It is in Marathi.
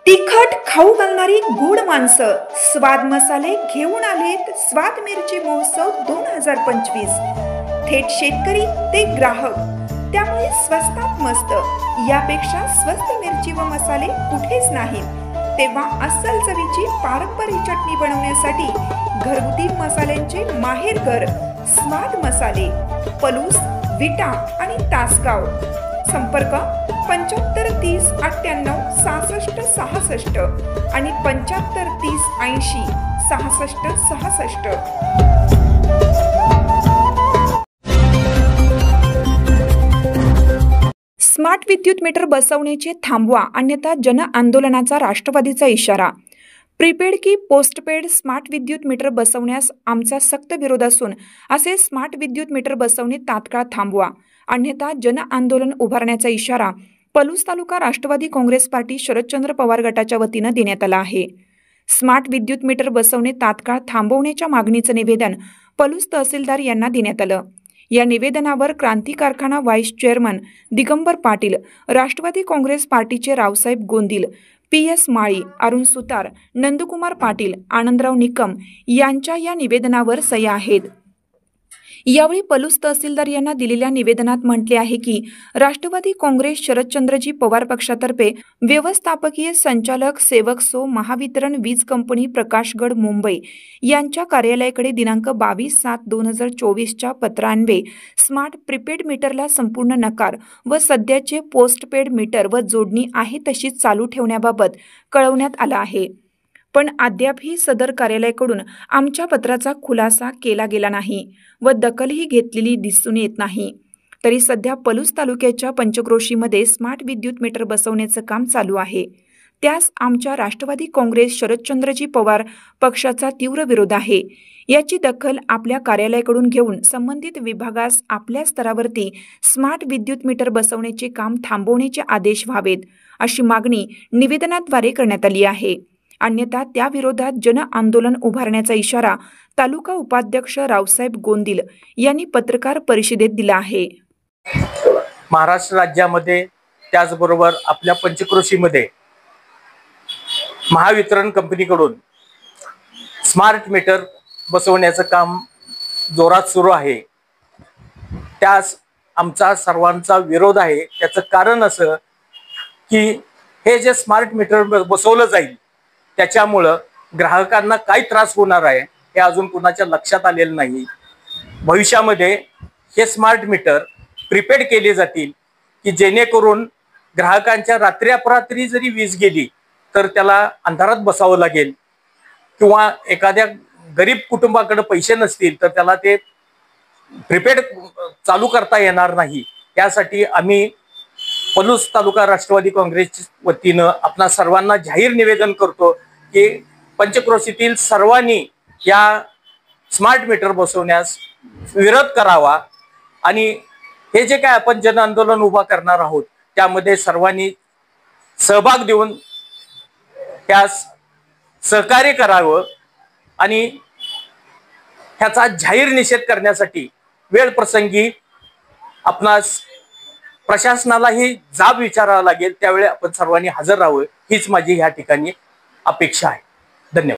तिखट खाऊ घालणारी गोड माणसं स्वाद मसाले घेऊन आलेत स्वाद मिरची महोत्सव 2025। थेट शेतकरी ते ग्राहक, त्यामुळे स्वस्तात मस्त। यापेक्षा स्वस्त मिरची व मसाले कुठेच नाहीत। तेव्हा अस्सल चवीची पारंपरिक चटणी बनवण्यासाठी घरगुती मसाल्यांचे माहेरघर स्वाद मसाले, पलूस, विटा आणि तासगाव। संपर्क 75 30 98 66 66 आणि 75 30 80 66 66। स्मार्ट विद्युत मीटर बसवण्याचे थांबवा, अन्यथा जन आंदोलनाचा राष्ट्रवादीचा इशारा। प्रीपेड की पोस्टपेड स्मार्ट विद्युत मीटर बसवण्यास आमचा सक्त विरोध असून असे स्मार्ट विद्युत मीटर बसवणे तात्काळ थांबवा, अन्यथा जन आंदोलन उभारण्याचा इशारा पलूस तालुका राष्ट्रवादी काँग्रेस पार्टी शरदचंद्र पवार गटाच्या वतीने देण्यात आला आहे। स्मार्ट विद्युत मीटर बसवणे तात्काळ थांबवण्याच्या मागणीचे निवेदन पलूस तहसीलदार यांना देण्यात आलं। या निवेदनावर क्रांती कारखाना व्हाईस चेअरमन दिगंबर पाटील, राष्ट्रवादी काँग्रेस पार्टीचे रावसाहेब गोंदिल, PS माळी, अरुण सुतार, नंदकुमार पाटील, आनंदराव निकम यांच्या या निवेदनावर सह्या आहेत। यावेळी पलूस तहसीलदार यांना दिलेल्या निवेदनात म्हटले आहे की राष्ट्रवादी काँग्रेस शरदचंद्रजी पवार पक्षातर्फे व्यवस्थापकीय संचालक सेवक सो महावितरण वीज कंपनी प्रकाशगड मुंबई यांच्या कार्यालयाकडे दिनांक 22/7/2024 पत्रान्वये स्मार्ट प्रीपेड मीटरला संपूर्ण नकार व सध्याचे पोस्टपेड मीटर व जोडणी आहे तशीच चालू ठेवण्याबाबत कळवण्यात आला आहे। पण अद्यापही सदर कार्यालयाकडून आमच्या पत्राचा खुलासा केला गेला नाही व दखलही घेतलेली दिसून येत नाही। तरी सध्या पलूस तालुक्याच्या पंचक्रोशीमध्ये स्मार्ट विद्युत मीटर बसवण्याचं काम चालू आहे। त्यास आमच्या राष्ट्रवादी काँग्रेस शरदचंद्रजी पवार पक्षाचा तीव्र विरोध आहे। याची दखल आपल्या कार्यालयाकडून घेऊन संबंधित विभागास आपल्या स्तरावरती स्मार्ट विद्युत मीटर बसवण्याचे काम थांबवण्याचे आदेश व्हावेत, अशी मागणी निवेदनाद्वारे करण्यात आली आहे। अन्यथा त्या विरोधात जन आंदोलन उभारण्याचा इशारा तालुका उपाध्यक्ष रावसाहेब गोंदिल यांनी पत्रकार परिषदेत दिला आहे। महाराष्ट्र राज्यामध्ये त्याचबरोबर आपल्या पंचक्रोशीमध्ये महावितरण कंपनीकडून स्मार्ट मीटर बसवण्याचं काम जोरात सुरू आहे। त्यास आमचा सर्वांचा विरोध आहे। त्याचं कारण असं की हे जे स्मार्ट मीटर बसवलं जाईल त्याच्यामुळे ग्राहकांना काय त्रास होणार आहे हे अजून कुणाच्या लक्षात आलेलं नाही। भविष्यामध्ये हे स्मार्ट मीटर प्रीपेड केले जातील की जेणेकरून ग्राहकांच्या रात्री अपरात्री जरी वीज गेली तर त्याला अंधारात बसावं लागेल, किंवा एखाद्या गरीब कुटुंबाकडे पैसे नसतील तर त्याला ते प्रीपेड चालू करता येणार नाही। त्यासाठी आम्ही पलूस तालुका राष्ट्रवादी काँग्रेसच्या वतीनं आपणा सर्वांना जाहीर निवेदन करतो की पंचक्रोशीतील सर्वांनी या स्मार्ट मीटर बसवण्यास विरोध करावा आणि हे जे काय आपण जन आंदोलन उभा करणार आहोत त्यामध्ये सर्वांनी सहभाग देऊन त्यास सहकार्य करावं आणि ह्याचा जाहीर निषेध करण्यासाठी वेळ प्रसंगी आपणास प्रशासनालाही जाब विचारावा लागेल, त्यावेळी आपण सर्वांनी हजर राहावं हीच माझी ह्या ठिकाणी अपेक्षा आहे। धन्यवाद।